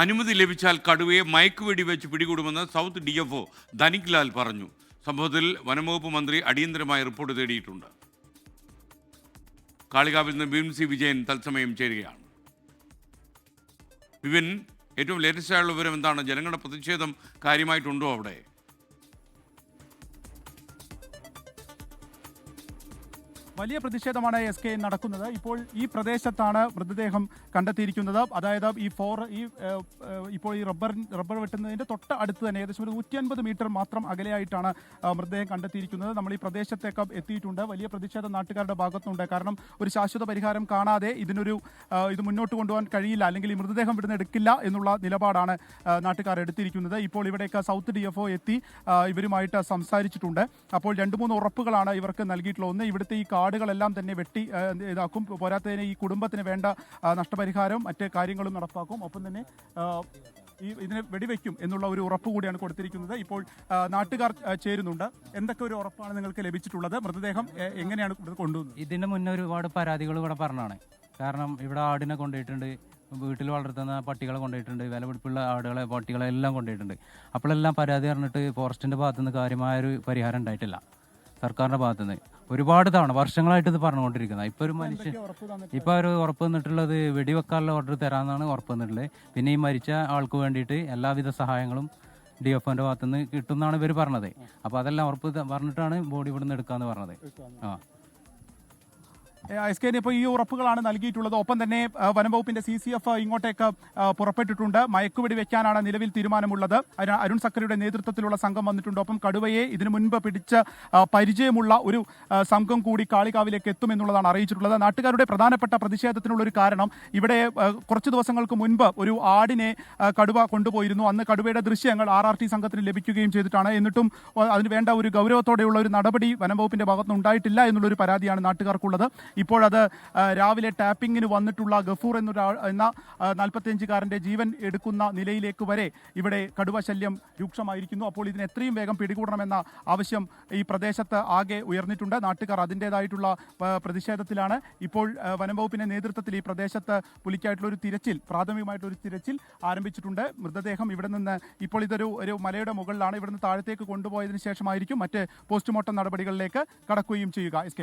അനുമതി ലഭിച്ചാൽ കടുവയെ മയക്കുവെടി വെച്ച് പിടികൂടുമെന്ന് സൗത്ത് DFO ധനിക് ലാൽ പറഞ്ഞു. സംഭവത്തിൽ വനംവകുപ്പ് മന്ത്രി അടിയന്തരമായി റിപ്പോർട്ട് തേടിയിട്ടുണ്ട്. കാളികാവിൽ നിന്ന് BMC വിജയൻ തത്സമയം ചേരുകയാണ്. വിപിൻ, ഏറ്റവും ലേറ്റസ്റ്റ് ആയുള്ള വിവരം എന്താണ്? ജനങ്ങളുടെ പ്രതിഷേധം കാര്യമായിട്ടുണ്ടോ അവിടെ? വലിയ പ്രതിഷേധമാണ് SK നടക്കുന്നത്. ഇപ്പോൾ ഈ പ്രദേശത്താണ് മൃതദേഹം കണ്ടെത്തിയിരിക്കുന്നത്. അതായത് ഇപ്പോൾ ഈ റബ്ബർ വെട്ടുന്നതിൻ്റെ തൊട്ട് അടുത്ത് തന്നെ ഏകദേശം ഒരു 150 മീറ്റർ മാത്രം അകലെയായിട്ടാണ് മൃതദേഹം കണ്ടെത്തിയിരിക്കുന്നത്. നമ്മൾ ഈ പ്രദേശത്തേക്ക് എത്തിയിട്ടുണ്ട്. വലിയ പ്രതിഷേധം നാട്ടുകാരുടെ ഭാഗത്തുണ്ട്. കാരണം ഒരു ശാശ്വത പരിഹാരം കാണാതെ ഇത് മുന്നോട്ട് കൊണ്ടുപോകാൻ കഴിയില്ല, അല്ലെങ്കിൽ ഈ മൃതദേഹം ഇവിടുന്ന് എടുക്കില്ല എന്നുള്ള നിലപാടാണ് നാട്ടുകാർ എടുത്തിരിക്കുന്നത്. ഇപ്പോൾ ഇവിടേക്ക് സൗത്ത് DFO എത്തി ഇവരുമായിട്ട് സംസാരിച്ചിട്ടുണ്ട്. അപ്പോൾ 2-3 ഉറപ്പുകളാണ് ഇവർക്ക് നൽകിയിട്ടുള്ളത്. ഒന്ന്, ഇവിടുത്തെ ഈ കാടുകളെല്ലാം തന്നെ വെട്ടി ഇതാക്കും. പോരാത്തതിന് ഈ കുടുംബത്തിന് വേണ്ട നഷ്ടപരിഹാരം മറ്റ് കാര്യങ്ങളും നടപ്പാക്കും. ഒപ്പം തന്നെ ഇതിനെ വെടിവെക്കും എന്നുള്ള ഒരു ഉറപ്പ് കൂടിയാണ് കൊടുത്തിരിക്കുന്നത്. ഇപ്പോൾ നാട്ടുകാർ ചേരുന്നുണ്ട്. എന്തൊക്കെ ഒരു ഉറപ്പാണ് നിങ്ങൾക്ക് ലഭിച്ചിട്ടുള്ളത്? മൃതദേഹം എങ്ങനെയാണ് കൊണ്ടുവന്നത്? ഇതിന് മുന്നേ ഒരുപാട് പരാതികൾ ഇവിടെ പറഞ്ഞാണ്. കാരണം ഇവിടെ ആടിനെ കൊണ്ടുപോയിട്ടുണ്ട്, വീട്ടിൽ വളർത്തുന്ന പട്ടികളെ കൊണ്ടുപോയിട്ടുണ്ട്, വിലപിടിപ്പുള്ള ആടുകളെ പട്ടികളെ എല്ലാം കൊണ്ടുപോയിട്ടുണ്ട്. അപ്പോഴെല്ലാം പരാതി പറഞ്ഞിട്ട് ഫോറസ്റ്റിൻ്റെ ഭാഗത്തുനിന്ന് കാര്യമായൊരു പരിഹാരം ഉണ്ടായിട്ടില്ല. സർക്കാരിൻ്റെ ഭാഗത്തുനിന്ന് ഒരുപാട് തവണ വർഷങ്ങളായിട്ട് ഇത് പറഞ്ഞുകൊണ്ടിരിക്കുന്നത്. ഇപ്പോൾ ഒരു മനുഷ്യൻ ഒരു ഉറപ്പ് തന്നിട്ടുള്ളത് വെടിവെക്കാനുള്ള ഓർഡർ തരാമെന്നാണ് ഉറപ്പ് തന്നിട്ടുള്ളത്. പിന്നെ ഈ മരിച്ച ആൾക്ക് വേണ്ടിയിട്ട് എല്ലാവിധ സഹായങ്ങളും DFOൻ്റെ ഭാഗത്തുനിന്ന് കിട്ടുമെന്നാണ് ഇവർ പറഞ്ഞത്. അപ്പോൾ അതെല്ലാം ഉറപ്പ് പറഞ്ഞിട്ടാണ് ബോഡി ഇവിടുന്ന് എടുക്കാമെന്ന് പറഞ്ഞത്. SK ഇപ്പോൾ ഈ ഉറപ്പുകളാണ് നൽകിയിട്ടുള്ളത്. ഒപ്പം തന്നെ വനംവകുപ്പിന്റെ CCF ഇങ്ങോട്ടേക്ക് പുറപ്പെട്ടിട്ടുണ്ട്. മയക്കുവെടി വെക്കാനാണ് നിലവിൽ തീരുമാനമുള്ളത്. അരുൺ സക്കറിയുടെ നേതൃത്വത്തിലുള്ള സംഘം വന്നിട്ടുണ്ട്. ഒപ്പം കടുവയെ ഇതിനു മുൻപ് പിടിച്ച് പരിചയമുള്ള ഒരു സംഘം കൂടി കാളികാവിലേക്ക് എത്തുമെന്നുള്ളതാണ് അറിയിച്ചിട്ടുള്ളത്. നാട്ടുകാരുടെ പ്രധാനപ്പെട്ട പ്രതിഷേധത്തിനുള്ള ഒരു കാരണം, ഇവിടെ കുറച്ച് ദിവസങ്ങൾക്ക് മുൻപ് ഒരു ആടിനെ കടുവ കൊണ്ടുപോയിരുന്നു. അന്ന് കടുവയുടെ ദൃശ്യങ്ങൾ RRT സംഘത്തിന് ലഭിക്കുകയും ചെയ്തിട്ടാണ്. എന്നിട്ടും അതിന് വേണ്ട ഒരു ഗൗരവത്തോടെയുള്ള ഒരു നടപടി വനംവകുപ്പിന്റെ ഭാഗത്തുനിന്ന് ഉണ്ടായിട്ടില്ല എന്നുള്ളൊരു പരാതിയാണ് നാട്ടുകാർക്കുള്ളത്. ഇപ്പോഴത് രാവിലെ ടാപ്പിങ്ങിന് വന്നിട്ടുള്ള ഗഫൂർ എന്ന 45-കാരൻ്റെ ജീവൻ എടുക്കുന്ന നിലയിലേക്ക് വരെ ഇവിടെ കടുവ ശല്യം രൂക്ഷമായിരിക്കുന്നു. അപ്പോൾ ഇതിന് എത്രയും വേഗം പിടികൂടണമെന്ന ആവശ്യം ഈ പ്രദേശത്ത് ആകെ ഉയർന്നിട്ടുണ്ട്. നാട്ടുകാർ അതിൻ്റേതായിട്ടുള്ള പ്രതിഷേധത്തിലാണ്. ഇപ്പോൾ വനംവകുപ്പിന്റെ നേതൃത്വത്തിൽ ഈ പ്രദേശത്ത് പുലിക്കായിട്ടുള്ള ഒരു തിരച്ചിൽ, പ്രാഥമികമായിട്ടൊരു തിരച്ചിൽ ആരംഭിച്ചിട്ടുണ്ട്. മൃതദേഹം ഇവിടെ നിന്ന് ഇപ്പോൾ ഒരു മലയുടെ മുകളിലാണ്. ഇവിടുന്ന് താഴത്തേക്ക് കൊണ്ടുപോയതിനു ശേഷമായിരിക്കും മറ്റ് പോസ്റ്റ്മോർട്ടം നടപടികളിലേക്ക് കടക്കുകയും ചെയ്യുക. SK.